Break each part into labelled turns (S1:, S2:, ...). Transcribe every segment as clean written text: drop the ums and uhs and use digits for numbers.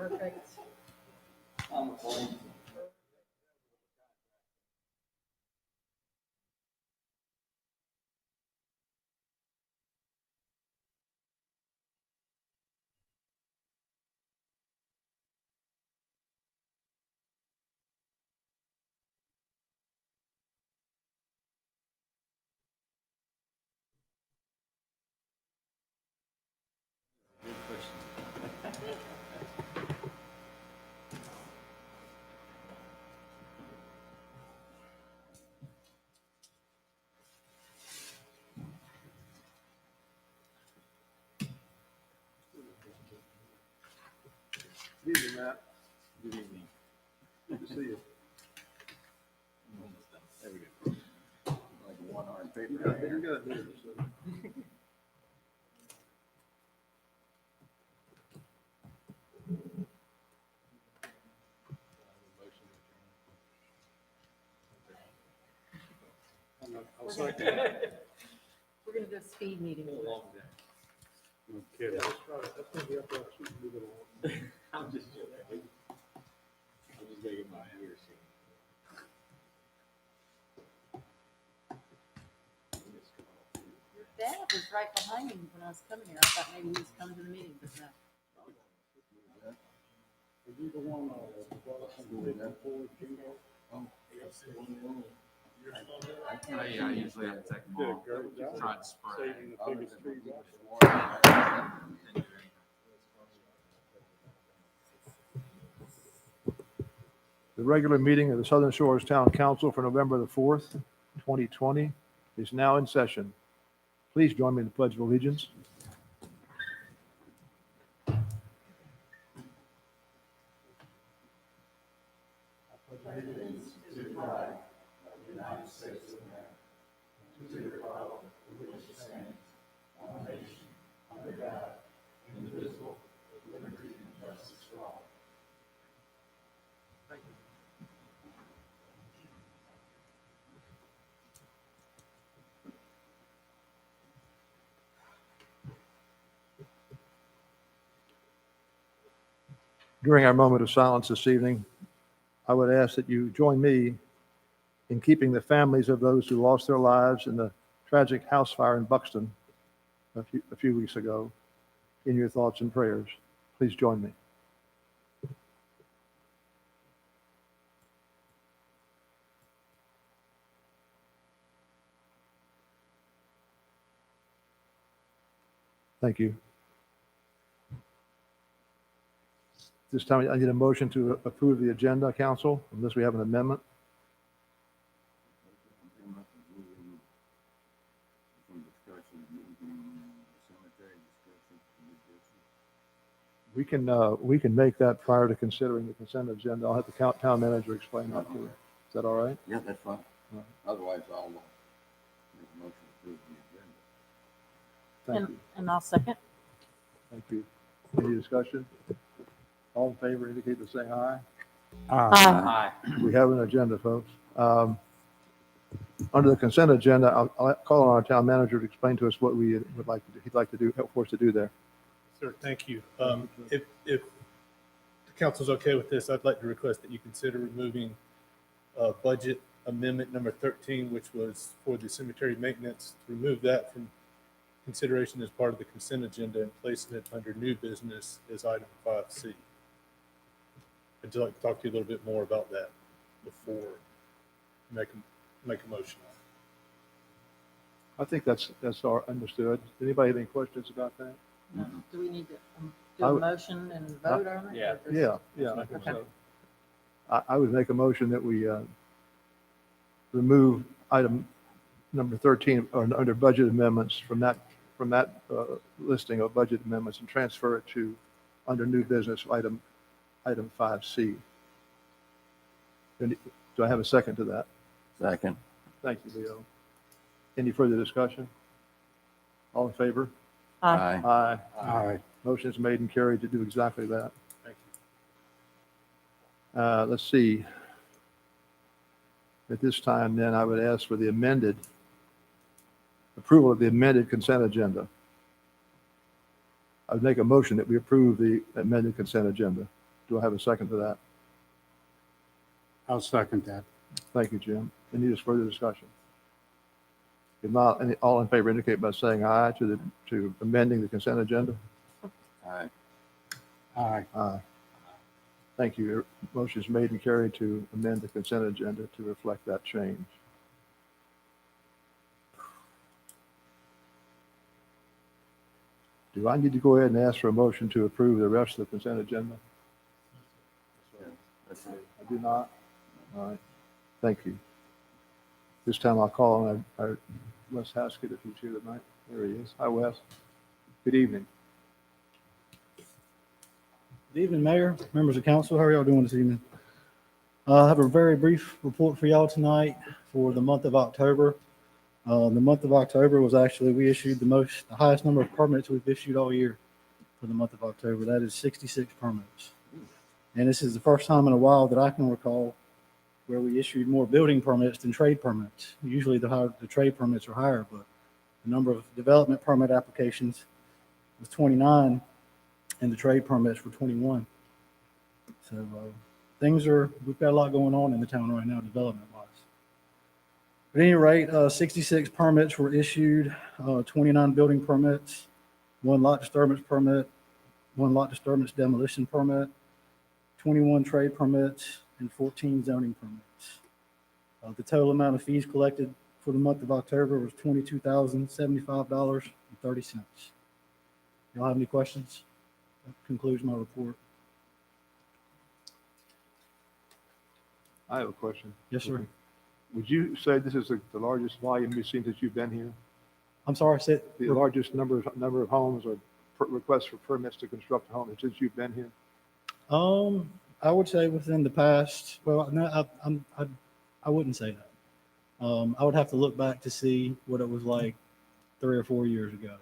S1: Perfect.
S2: Good evening, Matt.
S3: Good evening.
S2: Good to see you.
S3: There we go. Like a one-armed paper.
S2: You're good. You're good.
S1: We're gonna do a speed meeting.
S2: Okay, that's right. That's gonna be up there. Shoot, move it along.
S3: I'm just joking. I'm just making my ears sing.
S1: Your dad was right behind me when I was coming here. I thought maybe he was coming to the meeting, but no.
S2: Is he the one forward, Jingo?
S4: I usually have to take them all,
S2: Great job.
S4: try to spread.
S2: Saving the biggest trees. The regular meeting of the Southern Shores Town Council for November the 4th, 2020 is now in session. Please join me in the Pledge of Allegiance. During our moment of silence this evening, I would ask that you join me in keeping the families of those who lost their lives in the tragic house fire in Buxton a few weeks ago in your thoughts and prayers. Please join me. Thank you. This time, I need a motion to approve the agenda, council, unless we have an amendment. We can make that prior to considering the consent agenda. I'll have the town manager explain that to you. Is that all right?
S3: Yeah, that's fine.
S2: Right.
S3: Otherwise, I'll make a motion to approve the agenda.
S2: Thank you.
S1: And I'll second.
S2: Thank you. Any discussion? All in favor indicate by saying aye.
S4: Aye.
S2: We have an agenda, folks. Under the consent agenda, I'll call on our town manager to explain to us what we would like to do. He'd like to do, help for us to do there.
S5: Sir, thank you. If the council's okay with this, I'd like to request that you consider removing budget amendment number 13, which was for the cemetery maintenance. Remove that from consideration as part of the consent agenda and placing it under new business as item 5C. I'd just like to talk to you a little bit more about that before you make a motion.
S2: I think that's all understood. Anybody have any questions about that?
S1: No. Do we need to do
S2: I
S1: a
S2: would-
S1: motion and vote on it?
S4: Yeah.
S1: or just-
S2: Yeah, I think
S1: Okay.
S2: so. I would make a motion that we remove item number 13 under budget amendments from that listing of budget amendments and transfer it to under new business item 5C. Do I have a second to that?
S3: Second.
S2: Thank you, Leo. Any further discussion? All in favor?
S1: Aye.
S2: Aye.
S3: Aye.
S2: Motion is made and carried to do exactly that.
S5: Thank
S2: Let's see. At this time, then, I would ask for the approval of the amended consent agenda. I would make a motion that we approve the amended consent agenda. Do I have a second to that?
S6: I'll second that.
S2: Thank you, Jim. Any further discussion? If not, all in favor indicate by saying aye to amending the consent agenda.
S3: Aye.
S6: Aye.
S2: Aye. Thank you. Motion is made and carried to amend the consent agenda to reflect that change. Do I need to go ahead and ask for a motion to approve the rest of the consent agenda?
S3: That's it.
S2: I do not. All right. Thank you. This time I'll call on our Wes Haskett if he's here tonight. There he is. Hi, Wes. Good evening.
S7: Good evening, Mayor, members of council. How are y'all doing this evening? I have a very brief report for y'all tonight for the month of October. The month of October was actually, we issued the highest number of permits we've issued all year for the month of October. That is 66 permits. And this is the first time in a while that I can recall where we issued more building permits than trade permits. Usually the trade permits are higher, but the number of development permit applications was 29 and the trade permits were 21. So we've got a lot going on in the town right now, development wise. At any rate, 66 permits were issued, 29 building permits, 1 lot disturbance permit, 1 lot disturbance demolition permit, 21 trade permits, and 14 zoning permits. The total amount of fees collected for the month of October was $22,075.30. Y'all have any questions? That concludes my report.
S2: I have a question.
S7: Yes, sir.
S2: Would you say this is the largest volume you've seen since you've been here?
S7: I'm sorry,
S2: The largest number of homes or requests for permits to construct a home since you've been here?
S7: I would say within the past, well, no, I wouldn't say that. I would have to look back to see what it was like 3 or 4 years ago.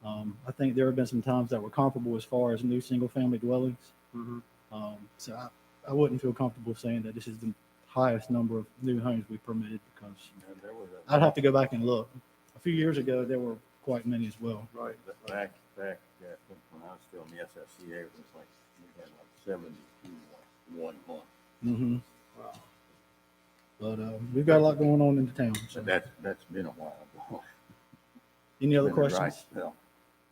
S7: I think there have been some times that were comparable as far as new single-family dwellings.
S2: Mm-hmm.
S7: So I wouldn't feel comfortable saying that this is the highest number of new homes we permitted because
S3: And there was
S7: I'd have to go back and look. A few years ago, there were quite many as well.
S2: Right.
S3: back, when I was still in the SSCA, it was like, we had like 72 one month.
S7: Mm-hmm.
S2: Wow.
S7: But we've got a lot going on in the town. So.
S3: But that's been a while ago.
S7: Any other
S3: Been a dry
S7: questions?
S3: spell.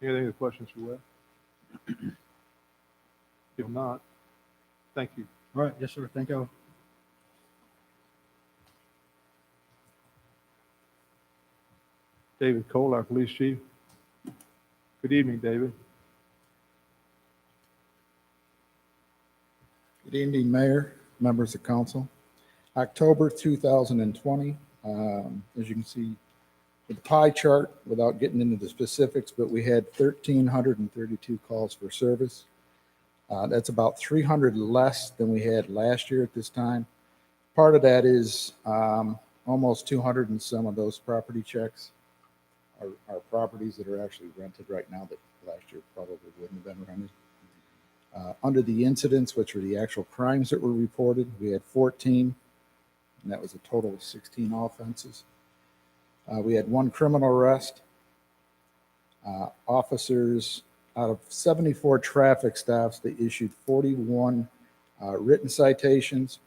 S2: Any other questions for Wes? If not, thank you.
S7: All right. Yes, sir. Thank y'all.
S2: David Cole, our police chief. Good evening, David.
S8: Good evening, Mayor, members of council. October 2020, as you can see with the pie chart, without getting into the specifics, but we had 1,332 calls for service. That's about 300 less than we had last year at this time. Part of that is almost 200 and some of those property checks are properties that are actually rented right now that last year probably wouldn't have been rented. Under the incidents, which are the actual crimes that were reported, we had 14, and that was a total of 16 offenses. We had 1 criminal arrest. Officers, out of 74 traffic stops, they issued 41 written citations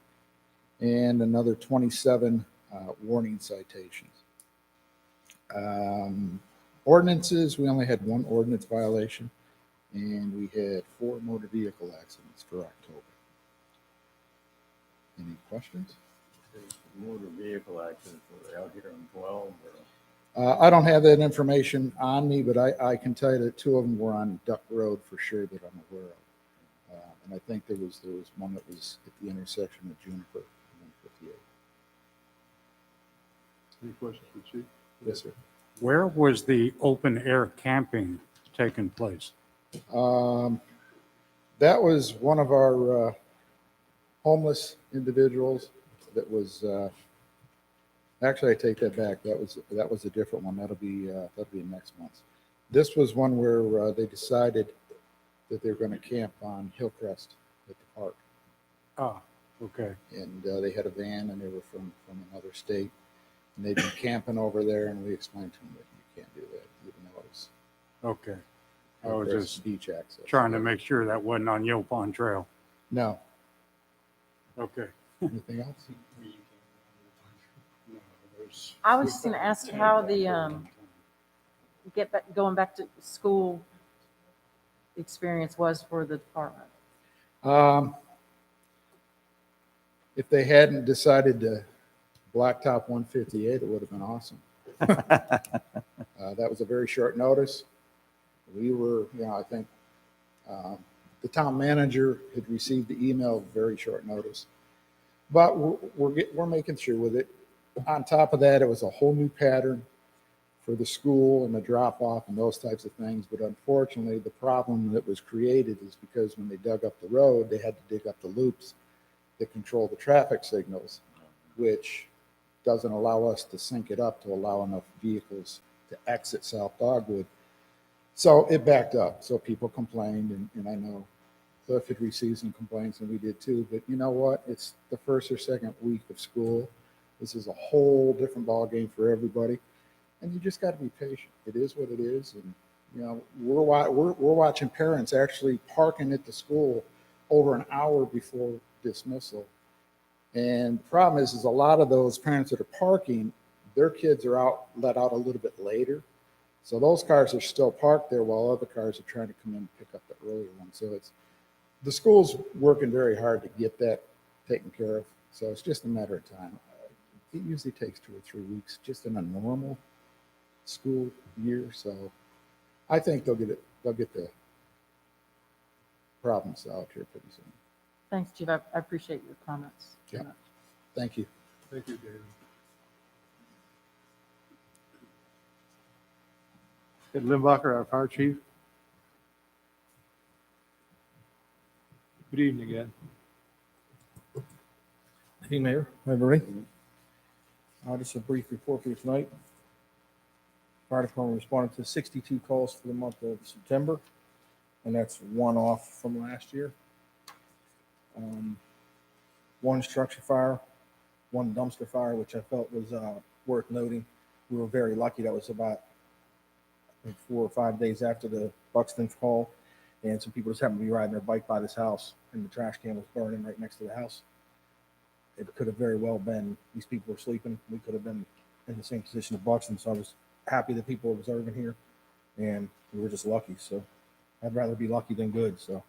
S8: and another 27 warning citations. Ordinances, we only had 1 ordinance violation, and we had 4 motor vehicle accidents for October. Any questions?
S3: Motor vehicle accidents, were they out here on 12 or?
S8: I don't have that information on me, but I can tell you that 2 of them were on Duck Road for sure that I'm aware of. And I think there was one that was at the intersection of Juniper and 158.
S2: Any questions for Chief?
S8: Yes, sir.
S6: Where was the open air camping taking place?
S8: That was one of our homeless individuals that was, actually I take that back. That was a different one. That'll be next month. This was one where they decided that they're going to camp on Hillcrest at the park.
S6: Ah, okay.
S8: And they had a van and they were from another state. And they'd been camping over there, and we explained to them that you can't do that, even though it was
S6: Okay. I was just
S8: beach access.
S6: trying to make sure that wasn't on Yopon Trail.
S8: No.
S6: Okay.
S8: Anything else?
S1: I was just gonna ask how the, going back to school experience was for the department.
S8: Um, if they hadn't decided to blacktop 158, it would have been awesome. That was a very short notice. We were, I think the town manager had received the email very short notice. But we're making through with it. On top of that, it was a whole new pattern for the school and the drop off and those types of things. But unfortunately, the problem that was created is because when they dug up the road, they had to dig up the loops that control the traffic signals, which doesn't allow us to sync it up to allow enough vehicles to exit South Dogwood. So it backed up. So people complained, and I know Cliff had received some complaints, and we did too. But you know what? It's the first or second week of school. This is a whole different ballgame for everybody, and you just got to be patient. It is what it is, and we're watching parents actually parking at the school over an hour before dismissal. And the problem is a lot of those parents that are parking, their kids are let out a little bit later. So those cars are still parked there while other cars are trying to come in and pick up the earlier one. So the school's working very hard to get that taken care of. So it's just a matter of time. It usually takes 2 or 3 weeks just in a normal school year. So I think they'll get the problem solved here pretty soon.
S1: Thanks, Chief. I appreciate your comments.
S8: Yeah. Thank you.
S5: Thank you, David.
S2: Ed Limbacher, our fire chief.
S5: Good evening, Ed.
S9: Hey, Mayor, hi, everybody. Just a brief report for you tonight. Fire department responded to 62 calls for the month of September, and that's one off from last year. One structure fire, one dumpster fire, which I felt was worth noting. We were very lucky. That was about 4 or 5 days after the Buxton call, and some people just happened to be riding their bike by this house, and the trash can was burning right next to the house. It could have very well been these people were sleeping. We could have been in the same position as Buxton, so I was happy that people were observing here, and we were just lucky. So I'd rather be lucky than good. So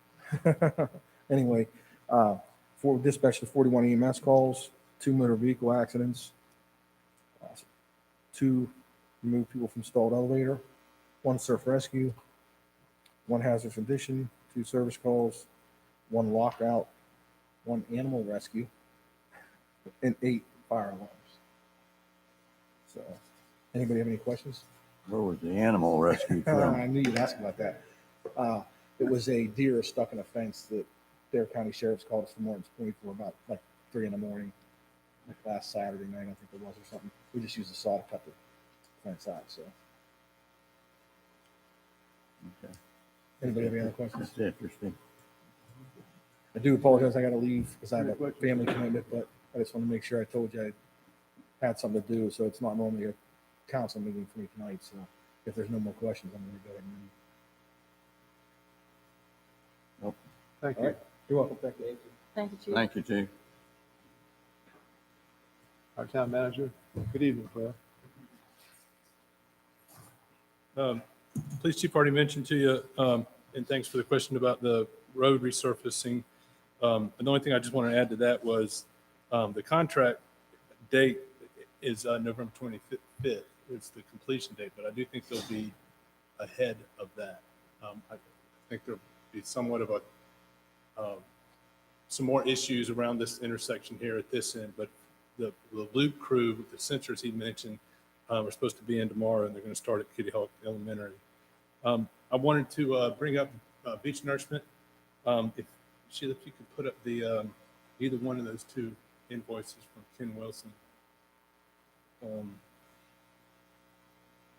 S9: anyway, for dispatch to 41 EMS calls, 2 motor vehicle accidents, 2 removed people from stalled elevator, 1 surf rescue, 1 hazardous condition, 2 service calls, 1 lockout, 1 animal rescue, and 8 fire alarms. So, anybody have any questions?
S3: Where was the animal rescue
S9: I
S3: from?
S9: knew you'd ask about that. It was a deer stuck in a fence that Dare County Sheriff's called us from Morton's Point for about like 3 in the morning, like last Saturday night, I think it was, or something. We just used a saw to cut the fence out. So,
S3: Okay.
S9: anybody have any other questions?
S3: That's interesting.
S9: I do apologize. I got to leave because I have a family commitment, but I just want to make sure I told you I had something to do. So it's not normally a council meeting for me tonight. So if there's no more questions, I'm going to go ahead and leave.
S2: Thank
S9: All
S2: you.
S9: right. You're welcome. Thank you.
S1: Thank you, Chief.
S3: Thank you, Chief.
S2: Our town manager. Good evening, Claire.
S5: Police Chief already mentioned to you, and thanks for the question about the road resurfacing. And the only thing I just want to add to that was the contract date is November 25th. It's the completion date, but I do think they'll be ahead of that. I think there'll be somewhat of some more issues around this intersection here at this end, but the loop crew, the sensors he mentioned, are supposed to be in tomorrow, and they're going to start at Kitty Hawk Elementary. I wanted to bring up beach nourishment. If Sheila, if you could put up the either one of those 2 invoices from Ken Wilson. Let's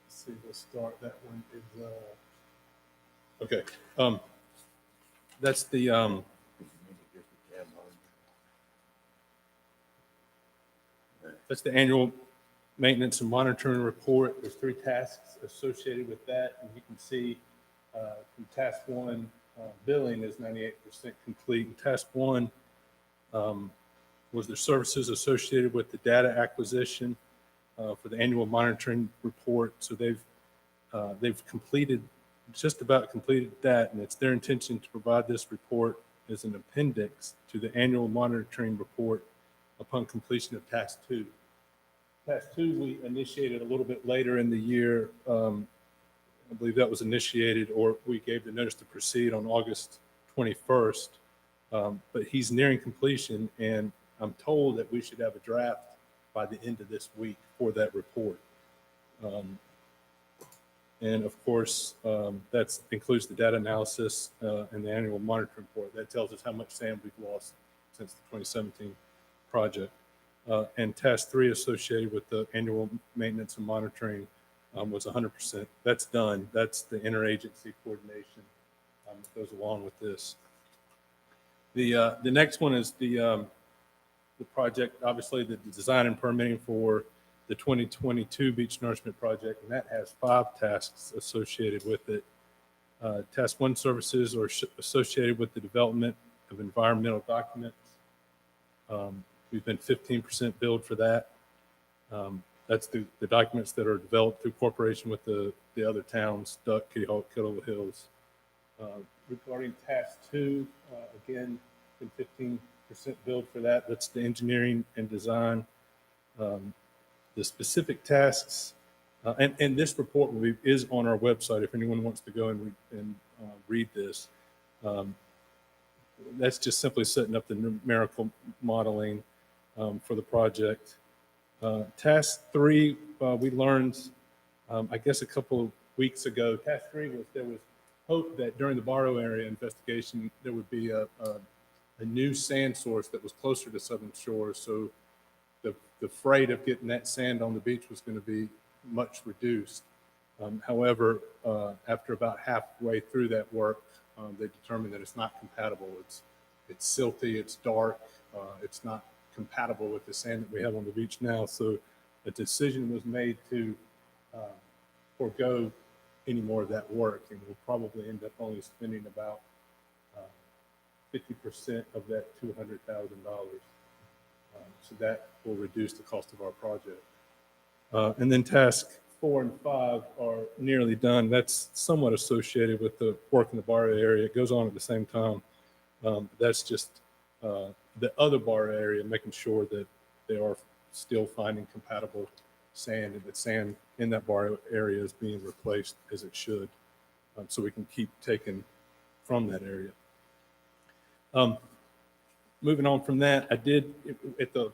S5: see, we'll start. That one is okay. That's the that's the annual maintenance and monitoring report. There's 3 tasks associated with that, and you can see from task 1, billing is 98% complete. And task one was the services associated with the data acquisition for the annual monitoring report. So they've completed, just about completed that, and it's their intention to provide this report as an appendix to the annual monitoring report upon completion of task two. Task two, we initiated a little bit later in the year. I believe that was initiated, or we gave the notice to proceed on August 21st. But he's nearing completion, and I'm told that we should have a draft by the end of this week for that report. And of course, that includes the data analysis and the annual monitoring report. That tells us how much sand we've lost since the 2017 project. And task three associated with the annual maintenance and monitoring was 100%. That's done. That's the interagency coordination that goes along with this. The next one is the project, obviously the design and permitting for the 2022 beach nourishment project, and that has 5 tasks associated with it. Task 1 services are associated with the development of environmental documents. We've been 15% billed for that. That's the documents that are developed through cooperation with the other towns, Duck, Kitty Hawk, Kettle Hills. Regarding task 2, again, been 15% billed for that. That's the engineering and design. The specific tasks, and this report is on our website if anyone wants to go and read this. That's just simply setting up the numerical modeling for the project. Task 3, we learned, I guess a couple of weeks ago, task 3 was there was hope that during the Barrow area investigation, there would be a new sand source that was closer to Southern Shore. So the freight of getting that sand on the beach was going to be much reduced. However, after about halfway through that work, they determined that it's not compatible. It's silty, it's dark, it's not compatible with the sand that we have on the beach now. So a decision was made to forego any more of that work, and we'll probably end up only spending about 50% of that $200,000. So that will reduce the cost of our project. And then task 4 and 5 are nearly done. That's somewhat associated with the work in the Barrow area. It goes on at the same time. That's just the other Barrow area, making sure that they are still finding compatible sand, and that sand in that Barrow area is being replaced as it should, so we can keep taking from that area. Moving on from that, I did at the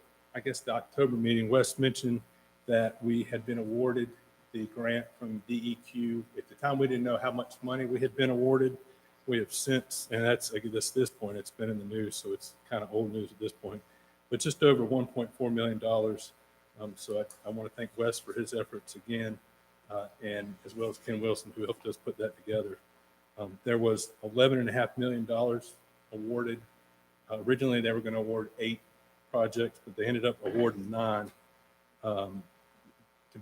S5: October meeting, Wes mentioned that we had been awarded the grant from DEQ. At the time, we didn't know how much money we had been awarded. We have since, and that's at this point, it's been in the news, so it's kind of old news at this point, but just over $1.4 million. So I want to thank Wes for his efforts again, and as well as Ken Wilson, who helped us put that together. There was $11.5 million awarded. Originally, they were going to award 8 projects, but they ended up awarding 9. To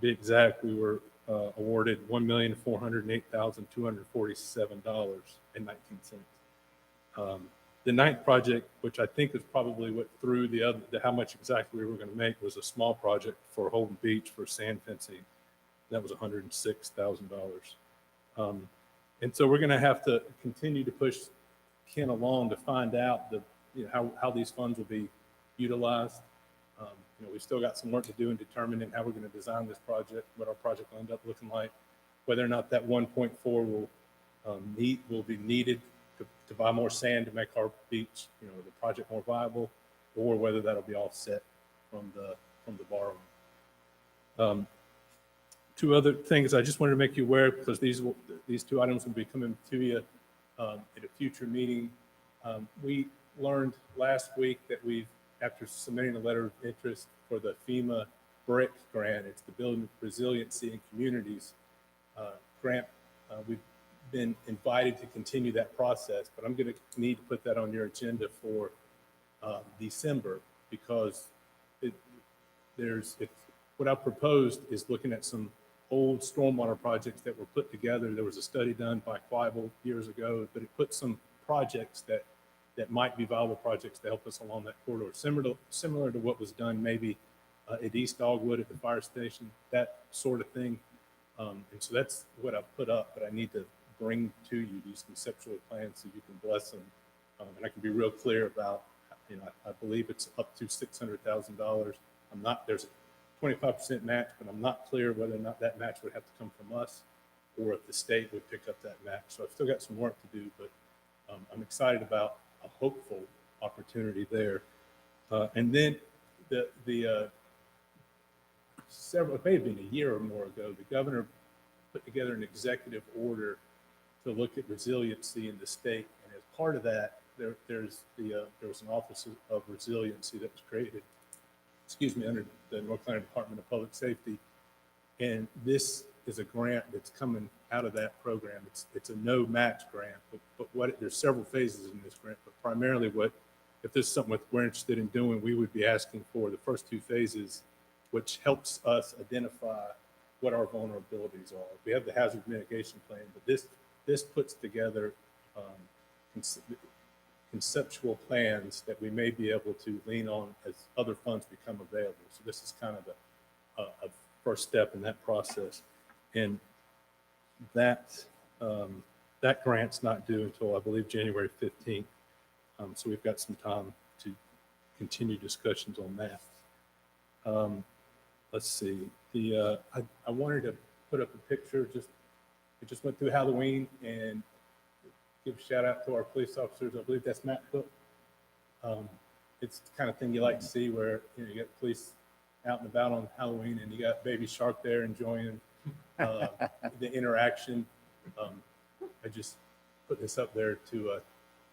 S5: be exact, we were awarded $1,408,247.19. The 9th project, which I think is probably what threw how much exactly we were going to make, was a small project for Holden Beach for sand fencing. That was $106,000. And so we're going to have to continue to push Ken along to find out how these funds will be utilized. We've still got some work to do in determining how we're going to design this project, what our project will end up looking like, whether or not that 1.4 will be needed to buy more sand to make our beach, the project more viable, or whether that'll be offset from the borrowing. 2 other things I just wanted to make you aware, because these 2 items will be coming to you at a future meeting. We learned last week that after submitting a letter of interest for the FEMA BRIC grant, it's the Building Resiliency in Communities grant, we've been invited to continue that process, but I'm going to need to put that on your agenda for December, because what I proposed is looking at some old stormwater projects that were put together. There was a study done by Quibel years ago, but it put some projects that might be viable projects to help us along that corridor, similar to what was done maybe at East Dogwood at the fire station, that sort of thing. And so that's what I've put up, but I need to bring to you these conceptual plans so you can bless them. And I can be real clear about, I believe it's up to $600,000. There's a 25% match, but I'm not clear whether or not that match would have to come from us or if the state would pick up that match. So I've still got some work to do, but I'm excited about a hopeful opportunity there. And then it may have been a year or more ago, the governor put together an executive order to look at resiliency in the state. And as part of that, there was an Office of Resiliency that was created, under the North Carolina Department of Public Safety. And this is a grant that's coming out of that program. It's a no match grant, but there's several phases in this grant, but primarily if this is something we're interested in doing, we would be asking for the first two phases, which helps us identify what our vulnerabilities are. We have the hazard mitigation plan, but this puts together conceptual plans that we may be able to lean on as other funds become available. So this is kind of a first step in that process. And that grant's not due until, I believe, January 15th. So we've got some time to continue discussions on that. Let's see. I wanted to put up a picture. We just went through Halloween, and give a shout out to our police officers. I believe that's Matt Cook. It's the kind of thing you like to see where you get police out and about on Halloween, and you got Baby Shark there enjoying the interaction. I just put this up there to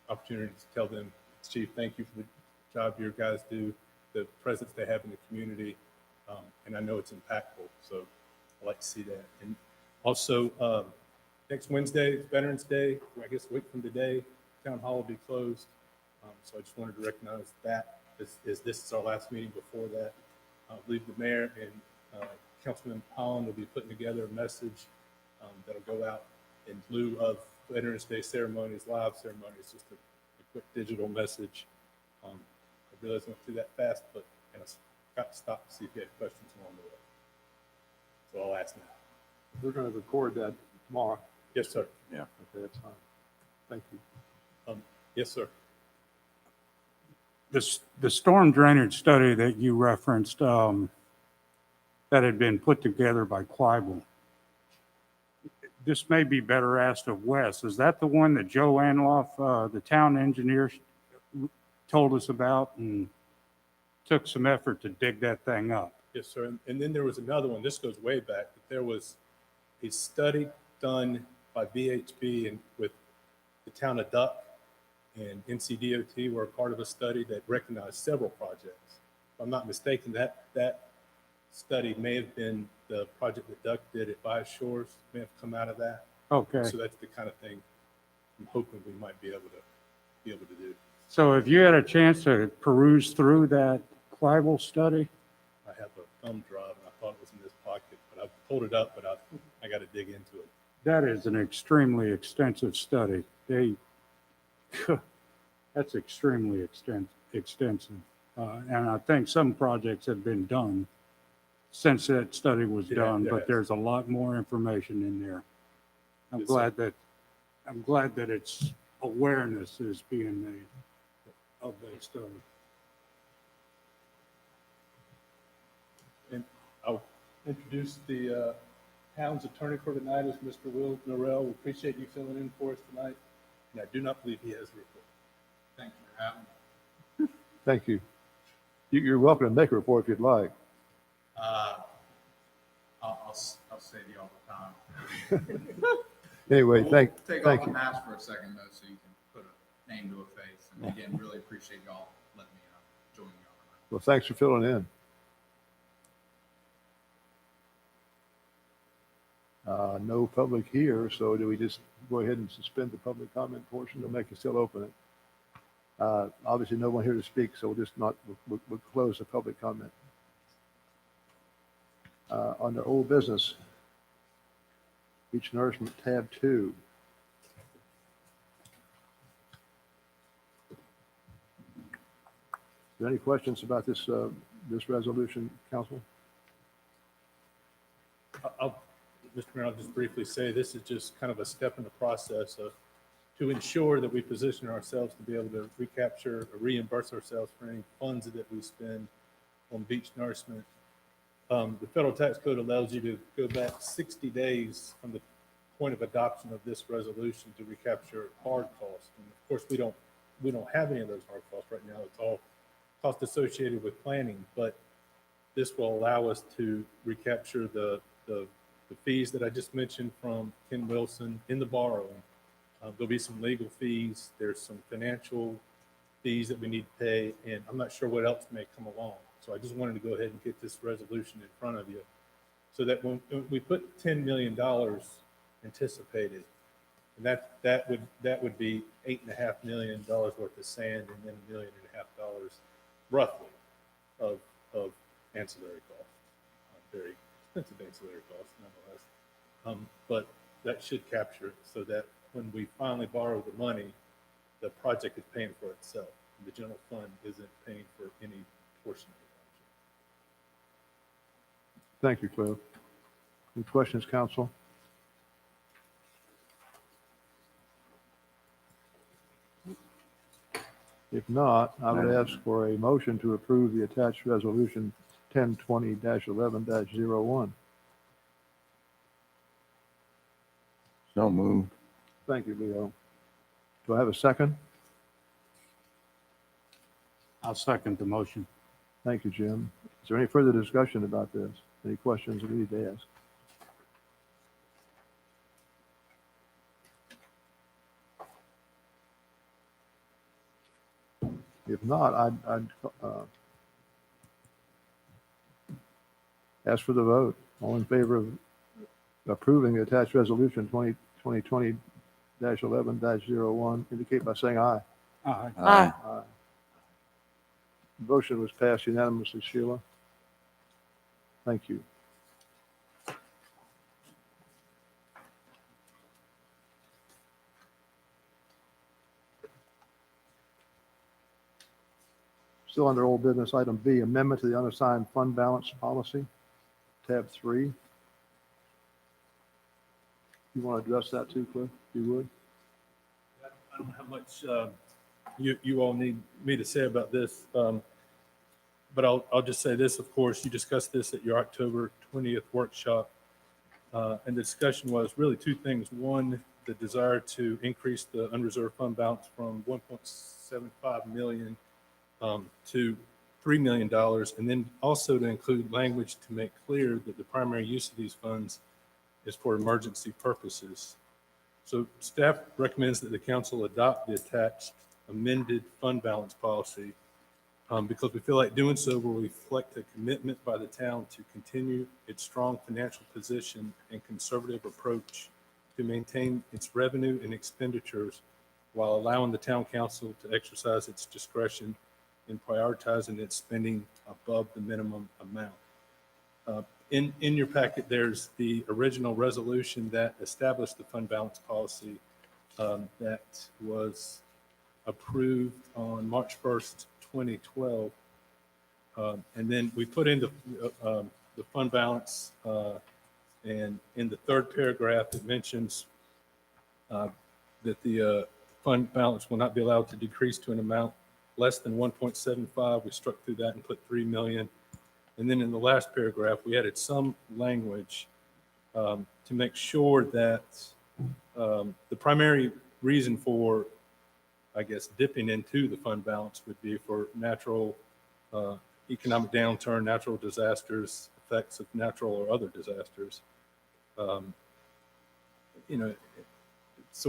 S5: opportunity to tell them, Chief, thank you for the job your guys do, the presence they have in the community, and I know it's impactful. So I like to see that. And also, next Wednesday is Veterans Day. I guess a week from today, Town Hall will be closed. So I just wanted to recognize that this is our last meeting before that. I believe the mayor and Councilman Holland will be putting together a message that'll go out in lieu of Veterans Day ceremonies, live ceremonies, just a quick digital message. I realized I went through that fast, but I got to stop to see if you had questions along the way. So I'll ask now.
S2: We're going to record that tomorrow.
S5: Yes, sir.
S3: Yeah.
S2: Okay, that's fine. Thank you.
S5: Yes, sir.
S6: The storm drainage study that you referenced, that had been put together by Quibel. This may be better asked of Wes. Is that the one that Joe Anloff, the town engineer, told us about and took some effort to dig that thing up?
S5: Yes, sir. And then there was another one. This goes way back. But there was a study done by VHB and with the town of Duck and NCDOT were a part of a study that recognized several projects. If I'm not mistaken, that study may have been the project that Duck did at Bias Shores, may have come out of that.
S6: Okay.
S5: So that's the kind of thing I'm hoping we might be able to do.
S6: So if you had a chance to peruse through that Quibel study?
S5: I have a thumb drive and I thought it was in this pocket, but I pulled it up, but I got to dig into it.
S6: That is an extremely extensive study. That's extremely extensive. And I think some projects have been done since that study was done, but there's a lot more information in there. I'm glad that its awareness is being made of that study.
S5: And I'll introduce the town's attorney for tonight is Mr. Will Norrell. We appreciate you filling in for us tonight. And I do not believe he has a report.
S4: Thank you for having me.
S2: Thank you. You're welcome to make a report if you'd like.
S4: I'll say to you all the time.
S2: Anyway,
S4: We'll
S2: thank
S4: take off the
S2: you.
S4: mask for a second, though, so you can put a name to a face. And again, really appreciate y'all letting me join y'all tonight.
S2: Well, thanks for filling in. No public here, so do we just go ahead and suspend the public comment portion to make it still open it? Obviously, no one here to speak, so we'll close the public comment. Under old business, Beach Nourishment, tab 2. Are there any questions about this, this resolution, council?
S5: Mr. Mayor, I'll just briefly say this is just kind of a step in the process to ensure that we position ourselves to be able to recapture or reimburse ourselves for any funds that we spend on beach nourishment. The federal tax code allows you to go back 60 days from the point of adoption of this resolution to recapture hard costs. And of course, we don't have any of those hard costs right now. It's all cost associated with planning, but this will allow us to recapture the fees that I just mentioned from Ken Wilson in the borrowing. There'll be some legal fees. There's some financial fees that we need to pay, and I'm not sure what else may come along. So I just wanted to go ahead and get this resolution in front of you so that when we put $10 million anticipated, and that would be $8.5 million worth of sand and then $1.5 million roughly of ancillary costs, very expensive ancillary costs nonetheless. But that should capture it so that when we finally borrow the money, the project is paying for itself. The general fund isn't paying for any portion of the project.
S2: Thank you, Cliff. Any questions, council? If not, I would ask for a motion to approve the attached resolution 1020-11-01.
S3: So moved.
S2: Thank you, Leo. Do I have a second?
S6: I'll second the motion.
S2: Thank you, Jim. Is there any further discussion about this? Any questions we need to ask? If not, I'd ask for the vote. All in favor of approving the attached resolution 2020-11-01, indicate by saying aye.
S6: Aye.
S1: Aye.
S2: Aye. Motion was passed unanimously, Sheila. Thank you. Still under old business, item B, amendment to the unassigned fund balance policy, tab 3. You want to address that too, Cliff, if you would?
S5: I don't know how much you all need me to say about this, but I'll just say this. Of course, you discussed this at your October 20th workshop, and the discussion was really two things. One, the desire to increase the unreserved fund balance from $1.75 million to $3 million, and then also to include language to make clear that the primary use of these funds is for emergency purposes. So staff recommends that the council adopt the attached amended fund balance policy because we feel like doing so will reflect a commitment by the town to continue its strong financial position and conservative approach to maintain its revenue and expenditures while allowing the town council to exercise its discretion in prioritizing its spending above the minimum amount. In your packet, there's the original resolution that established the fund balance policy that was approved on March 1st, 2012. And then we put in the fund balance, and in the third paragraph, it mentions that the fund balance will not be allowed to decrease to an amount less than 1.75. We struck through that and put 3 million. And then in the last paragraph, we added some language to make sure that the primary reason for, I guess, dipping into the fund balance would be for natural economic downturn, natural disasters, effects of natural or other disasters. So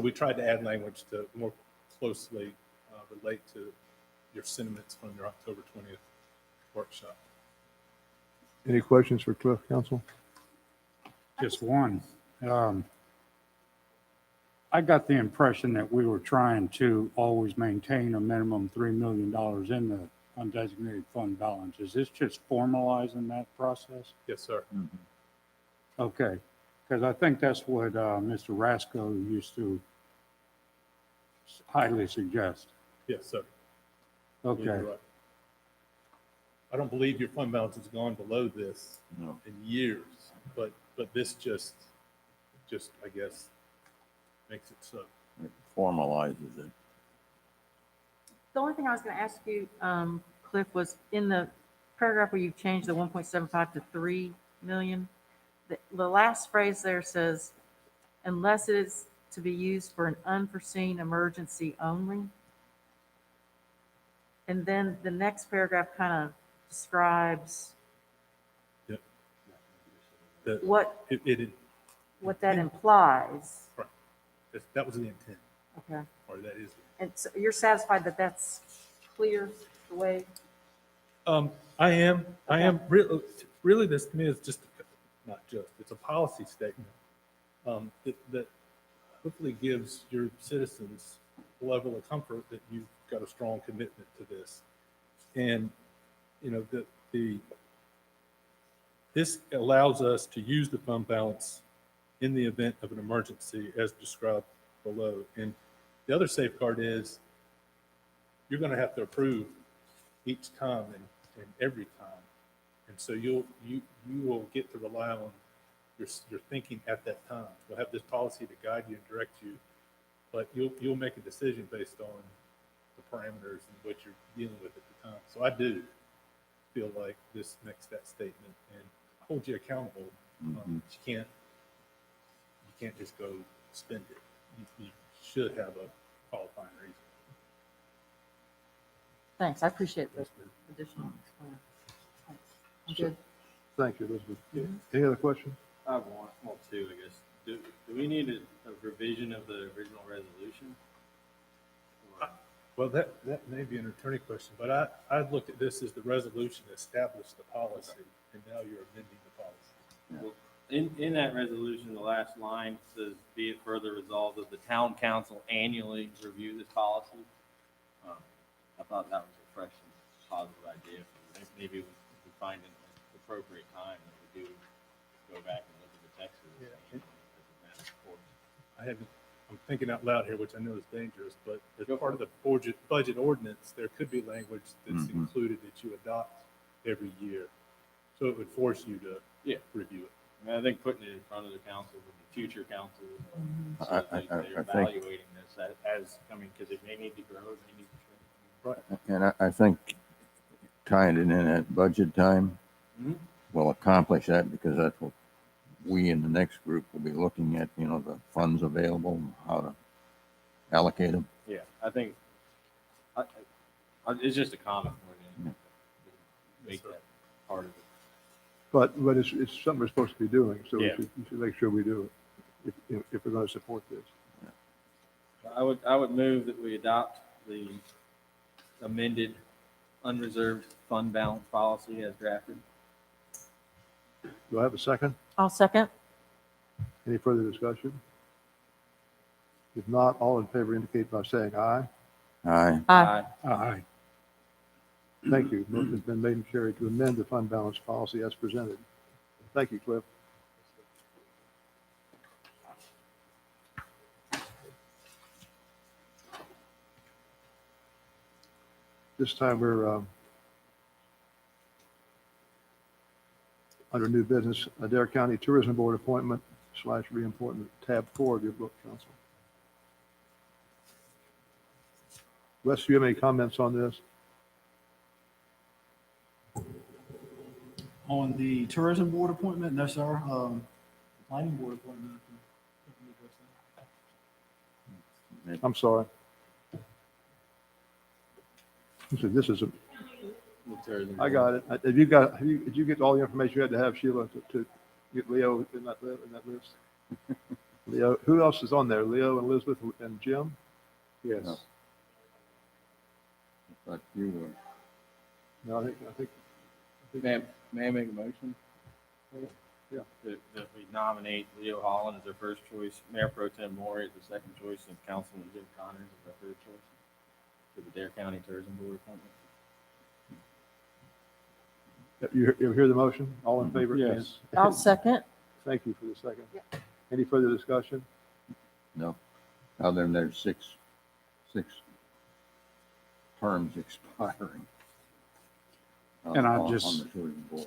S5: we tried to add language to more closely relate to your sentiments from your October 20th workshop.
S2: Any questions for Cliff, council?
S6: Just one. I got the impression that we were trying to always maintain a minimum $3 million in the undesignated fund balance. Is this just formalizing that process?
S5: Yes, sir.
S6: Okay. Because I think that's what Mr. Rasco used to highly suggest.
S5: Yes, sir.
S6: Okay,
S5: You're right. I don't believe your fund balance has gone below this
S3: No.
S5: in years, but this just, I guess, makes it so.
S3: It formalizes it.
S1: The only thing I was going to ask you, Cliff, was in the paragraph where you've changed the 1.75 to 3 million, the last phrase there says, unless it is to be used for an unforeseen emergency only. And then the next paragraph kind of describes
S5: Yep. The-
S1: what
S5: It,
S1: that implies.
S5: that was the intent,
S1: Okay.
S5: or that is.
S1: And so you're satisfied that that's clear the way?
S5: I am really, this to me is just, it's a policy statement that hopefully gives your citizens a level of comfort that you've got a strong commitment to this. And, you know, this allows us to use the fund balance in the event of an emergency as described below. And the other safeguard is you're going to have to approve each time and every time. And so you will get to rely on your thinking at that time. You'll have this policy to guide you and direct you, but you'll make a decision based on the parameters and what you're dealing with at the time. So I do feel like this makes that statement and hold you accountable.
S3: Mhm.
S5: You can't just go spend it. You should have a qualifying reason.
S1: Thanks. I appreciate the additional. Thanks. I'm good.
S2: Thank you, Elizabeth. Any other questions?
S10: I have well, two, I guess. Do we need a revision of the original resolution?
S5: Well, that may be an attorney question, but I looked at this as the resolution established the policy, and now you're amending the policy.
S10: Well, in that resolution, the last line says, "Be it further resolved that the town council annually review this policy." I thought that was a fresh and positive idea. Maybe if we find an appropriate time that we do go back and look at the text of this.
S5: Yeah.
S10: As a matter of course.
S5: I'm thinking out loud here, which I know is dangerous, but as
S10: Go
S5: part
S10: for
S5: of the budget ordinance, there could be language that's
S3: Mhm.
S5: included that you adopt every year. So it would force you to review it.
S10: I mean, I think putting it in front of the council, with the future council, so
S3: I-
S10: that
S3: I-
S10: they're
S3: I think-
S10: evaluating this as, I mean, because it may need to grow, it may need to shrink.
S3: And I think tying it in at budget time
S10: Mhm.
S3: will accomplish that, because that's what we in the next group will be looking at, you know, the funds available, how to allocate them.
S10: Yeah, I think, it's just a comment more than make that part of it.
S2: But it's something we're supposed to be doing, so
S10: Yeah.
S2: we should make sure we do it if we're going to support this.
S10: I would move that we adopt the amended unreserved fund balance policy as drafted.
S2: Do I have a second?
S1: I'll second.
S2: Any further discussion? If not, all in favor indicate by saying aye.
S3: Aye.
S1: Aye.
S6: aye.
S2: Thank you. Motion has been made and carried to amend the fund balance policy as presented. Thank you, Cliff. This time we're under new business, Adair County Tourism Board appointment / reappointment, tab 4 of your book, Council. Wes, do you have any comments on this?
S7: On the tourism board appointment, no, sir. Planning board appointment.
S2: I'm sorry. This is, I got it. Did you get all the information you had to have, Sheila, to get Leo in that list? Leo, who else is on there? Leo and Elizabeth and Jim?
S6: Yes.
S3: No. But you were.
S2: No, I think.
S10: May I make a motion?
S2: Yeah.
S10: That we nominate Leo Holland as our first choice, Mayor Pro Tem Maury as the second choice, and Councilman Jim Connors as our third choice for the Dare County Tourism Board appointment.
S2: You hear the motion? All in favor?
S6: Yes.
S1: I'll second.
S2: Thank you for the second.
S1: Yeah.
S2: Any further discussion?
S3: No, other than there's six terms expiring.
S6: And I
S3: on
S6: just-
S3: the tourism board.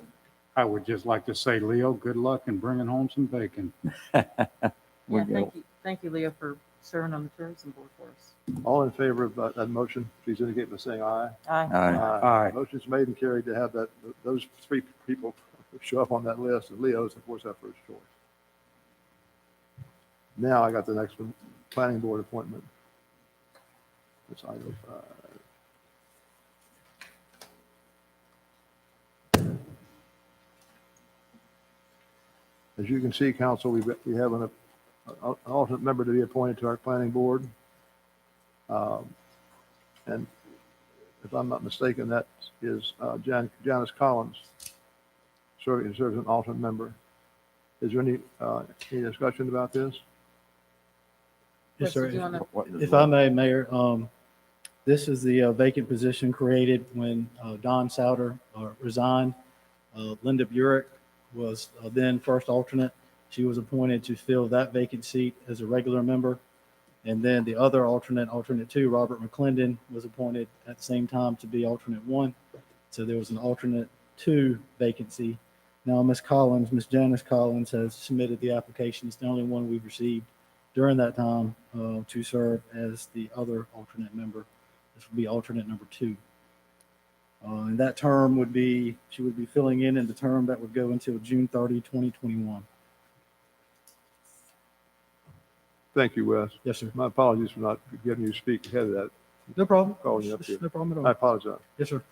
S6: I would just like to say, Leo, good luck in bringing home some bacon.
S3: We
S1: Yeah,
S3: go.
S1: thank you, Leo, for serving on the tourism board for us.
S2: All in favor of that motion, please indicate by saying aye.
S1: Aye.
S6: Aye.
S2: Motion's made and carried to have those three people show up on that list, and Leo's, of course, our first choice. Now I got the next one, planning board appointment. It's item 5. As you can see, council, we have an alternate member to be appointed to our planning board. And if I'm not mistaken, that is Janice Collins, serves as an alternate member. Is there any discussion about this?
S7: Yes, sir.
S1: Chris, do you wanna-
S7: If I may, Mayor, this is the vacant position created when Don Souter resigned. Linda Burek was then first alternate. She was appointed to fill that vacant seat as a regular member. And then the other alternate 2, Robert McClendon, was appointed at the same time to be alternate 1. So there was an alternate 2 vacancy. Now, Ms. Janice Collins has submitted the application. It's the only one we've received during that time to serve as the other alternate member. This would be alternate number 2. And that term she would be filling in the term that would go until June 30, 2021.
S2: Thank you, Wes.
S7: Yes, sir.
S2: My apologies for not getting you to speak ahead of that.
S7: No problem.
S2: Calling you up here.
S7: No problem at
S2: I
S7: all.
S2: apologize.
S7: Yes, sir.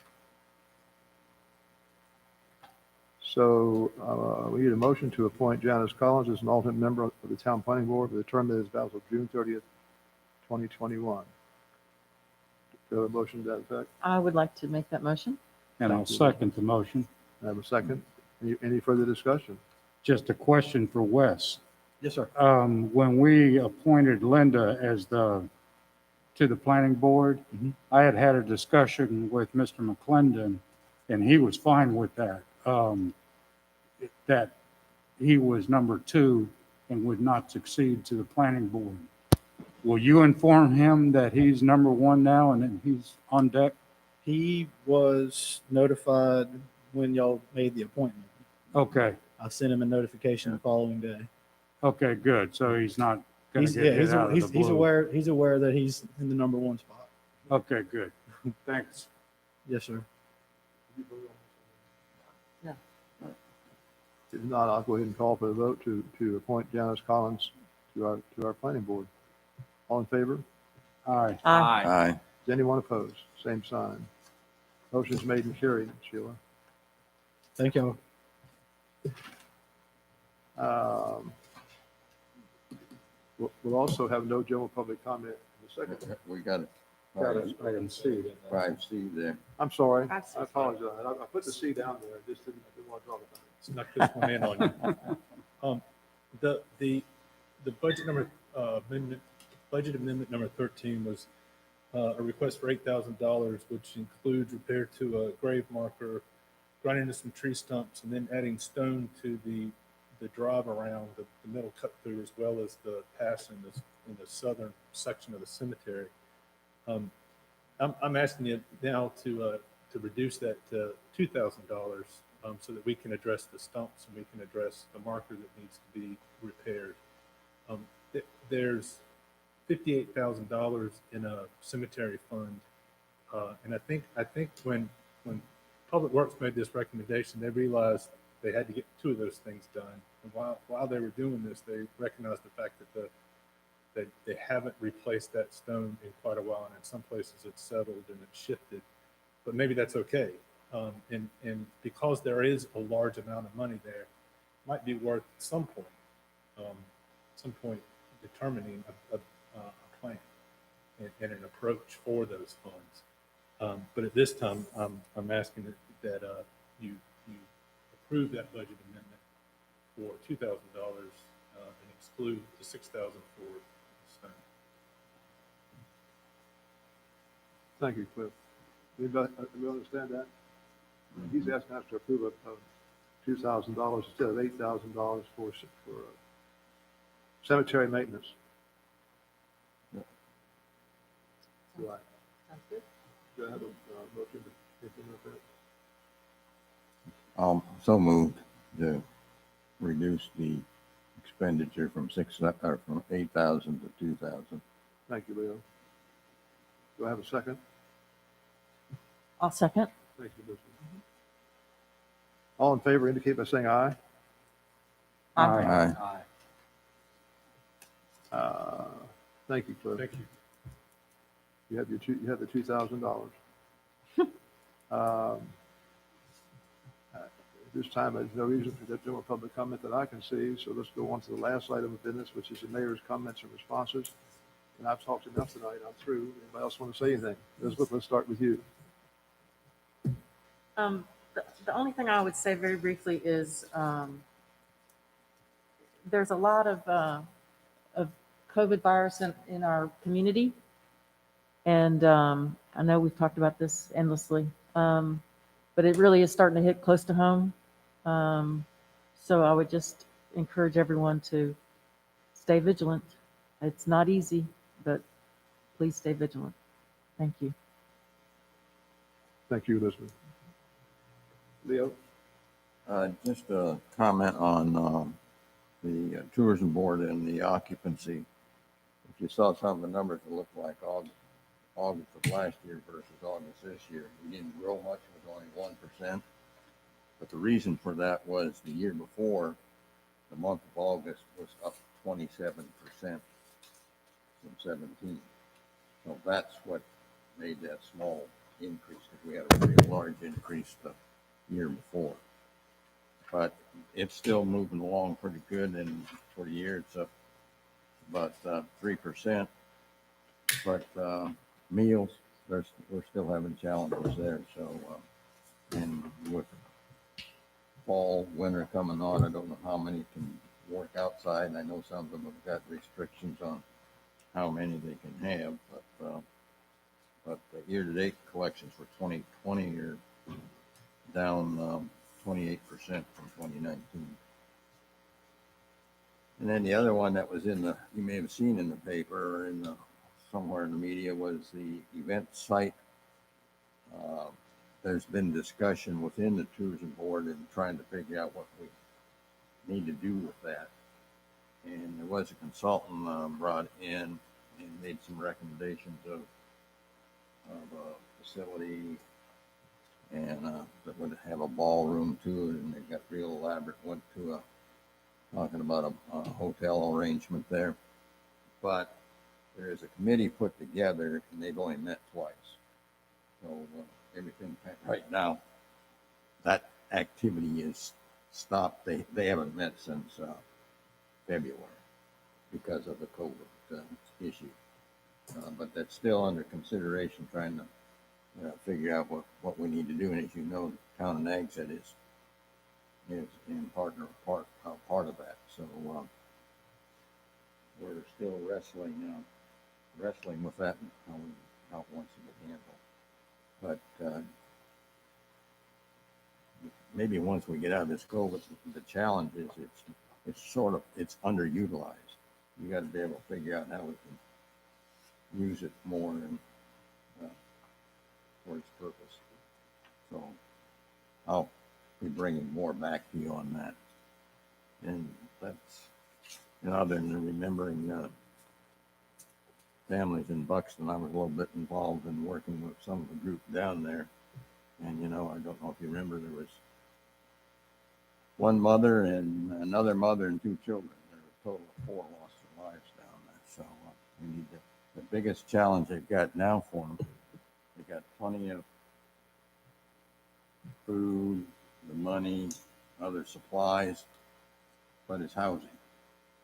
S2: So we need a motion to appoint Janice Collins as an alternate member of the town planning board for the term that is valid until June 30th, 2021. Do you have a motion to that effect?
S1: I would like to make that motion.
S6: And I'll second the motion.
S2: I have a second. Any further discussion?
S6: Just a question for Wes.
S7: Yes, sir.
S6: When we appointed Linda to the planning board,
S7: Mhm.
S6: I had a discussion with Mr. McClendon, and he was fine with that. That he was number 2 and would not succeed to the planning board. Will you inform him that he's number 1 now and that he's on deck?
S7: He was notified when y'all made the appointment.
S6: Okay,
S7: I sent him a notification the following day.
S6: okay, good. So he's not going
S7: He's,
S6: to get hit out of the
S7: he's
S6: blue.
S7: aware that he's in the number 1 spot.
S6: Okay, good. Thanks.
S7: Yes, sir.
S2: If not, I'll go ahead and call for the vote to appoint Janice Collins to our planning board. All in favor?
S6: Aye.
S1: Aye.
S3: Aye.
S2: Is anyone opposed? Same sign. Motion's made and carried, Sheila.
S7: Thank y'all.
S2: We'll also have no general public comment in a second.
S3: We got it.
S6: Item C.
S3: 5C there.
S2: I'm sorry.
S1: I
S2: I
S1: see.
S2: apologize. I put the C down there. I just didn't want to talk about it.
S5: Snuck this one in on you. The budget amendment number 13 was a request for $8,000, which includes repair to a grave marker, grinding to some tree stumps, and then adding stone to the drive around the middle cut through, as well as the pass in the southern section of the cemetery. I'm asking you now to reduce that to $2,000 so that we can address the stumps and we can address the marker that needs to be repaired. There's $58,000 in a cemetery fund, and I think when Public Works made this recommendation, they realized they had to get 2 of those things done. And while they were doing this, they recognized the fact that they haven't replaced that stone in quite a while, and in some places it's settled and it's shifted. But maybe that's okay. And because there is a large amount of money there, it might be worth at some point determining a plan and an approach for those funds. But at this time, I'm asking that you approve that budget amendment for $2,000 and exclude the $6,000 for stone.
S2: Thank you, Cliff. Everybody understand that? He's asking us to approve a $2,000 instead of $8,000 for cemetery maintenance.
S3: Yeah.
S2: Do I,
S1: Sounds good.
S2: do I have a motion to implement that?
S3: So moved to reduce the expenditure from from 8,000 to 2,000.
S2: Thank you, Leo. Do I have a second?
S1: I'll second.
S2: Thank you, Elizabeth. All in favor indicate by saying aye.
S3: Aye.
S2: Thank you, Cliff.
S5: Thank you.
S2: You have the $2,000. At this time, there's no reason for that general public comment that I can see, so let's go on to the last item of business, which is the mayor's comments and responses. And I've talked enough tonight. I'm through. Anybody else want to say anything? Elizabeth, let's start with you.
S1: The only thing I would say very briefly is there's a lot of COVID virus in our community. And I know we've talked about this endlessly, but it really is starting to hit close to home. So I would just encourage everyone to stay vigilant. It's not easy, but please stay vigilant. Thank you.
S2: Thank you, Elizabeth. Leo?
S3: Just a comment on the tourism board and the occupancy. If you saw some of the numbers, it looked like August of last year versus August this year. We didn't grow much, it was only 1%. But the reason for that was the year before, the month of August was up 27% from 17. So that's what made that small increase, because we had a pretty large increase the year before. But it's still moving along pretty good, and for the year it's up about 3%. But meals, we're still having challenges there. So, and with fall, winter coming on, I don't know how many can work outside. I know some of them have got restrictions on how many they can have, but the year-to-date collections for 2020 are down 28% from 2019. And then the other one that was you may have seen in the paper or somewhere in the media, was the event site. There's been discussion within the tourism board and trying to figure out what we need to do with that. And there was a consultant brought in and made some recommendations of a facility, and that would have a ballroom to it, and they got real elaborate. Went to talking about a hotel arrangement there, but there is a committee put together, and they've only met twice. So everything right now, that activity is stopped. They haven't met since February because of the COVID issue. But that's still under consideration, trying to figure out what we need to do. And as you know, Town and Ag said is in part of that. So we're still wrestling with that and how it wants to get handled. But maybe once we get out of this COVID, the challenge is it's underutilized. You got to be able to figure out how we can use it more and for its purpose. So I'll be bringing more back to you on that. And that's, other than remembering families in Buxton, I was a little bit involved in working with some of the group down there. And, I don't know if you remember, there was one mother and another mother and two children. There were a total of 4 lost their lives down there. So we need the biggest challenge they've got now for them, they got plenty of food, the money, other supplies, but it's housing.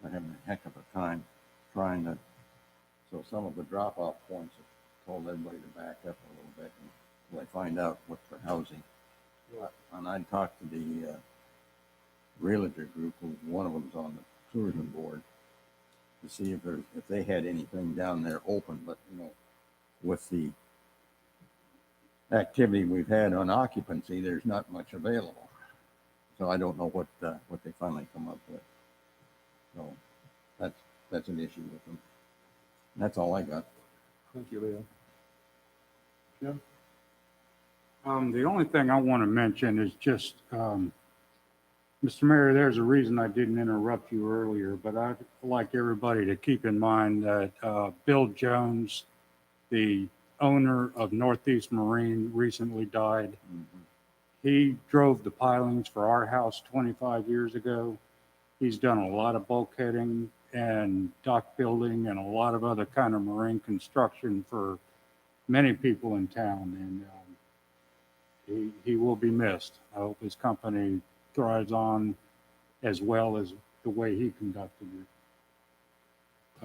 S3: They're having a heck of a time trying to. So some of the drop-off points have told everybody to back up a little bit until they find out what's for housing. And I talked to the realtor group, one of them's on the tourism board, to see if they had anything down there open. But with the activity we've had on occupancy, there's not much available. So I don't know what they finally come up with. So that's an issue with them. That's all I got.
S2: Thank you, Leo. Jim?
S6: The only thing I want to mention is just, Mr. Mayor, there's a reason I didn't interrupt you earlier, but I'd like everybody to keep in mind that Bill Jones, the owner of Northeast Marine, recently died. He drove the pilings for our house 25 years ago. He's done a lot of bulkheading and dock building and a lot of other kind of marine construction for many people in town. And he will be missed. I hope his company thrives on as well as the way he conducted it.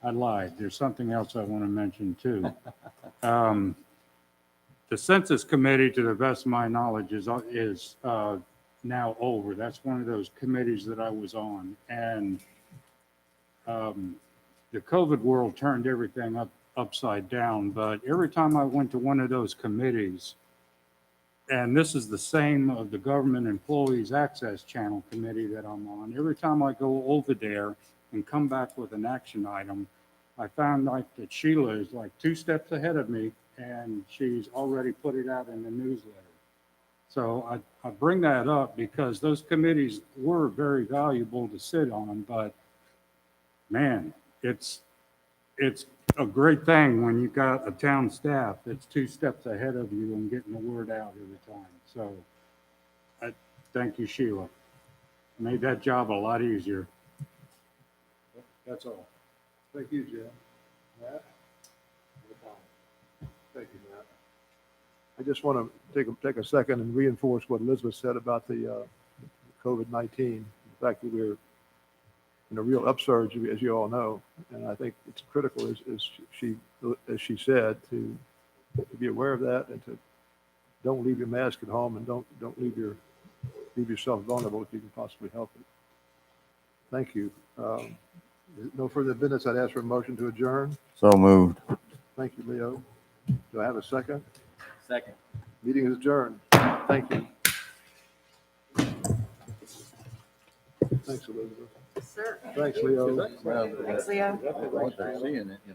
S6: I lied. There's something else I want to mention too. The Census Committee, to the best of my knowledge, is now over. That's one of those committees that I was on. And the COVID world turned everything upside down. But every time I went to one of those committees, and this is the same of the Government Employees Access Channel Committee that I'm on, every time I go over there and come back with an action item, I found like that Sheila is like 2 steps ahead of me, and she's already put it out in the newsletter. So I bring that up because those committees were very valuable to sit on, but man, it's a great thing when you got a town staff that's 2 steps ahead of you and getting the word out every time. So I thank you, Sheila. Made that job a lot easier. That's all.
S2: Thank you, Jim. Matt? Thank you, Matt. I just want to take a second and reinforce what Elizabeth said about the COVID-19. The fact that we're in a real upsurge, as you all know, and I think it's critical, as she said, to be aware of that and to don't leave your mask at home and don't leave yourself vulnerable if you can possibly help it. Thank you. No further business. I'd ask for a motion to adjourn.
S3: So moved.
S2: Thank you, Leo. Do I have a second?
S10: Second.
S2: Meeting is adjourned. Thank you. Thanks, Elizabeth.
S1: Sir.
S2: Thanks, Leo.
S1: Thanks, Leo.
S3: What they're seeing,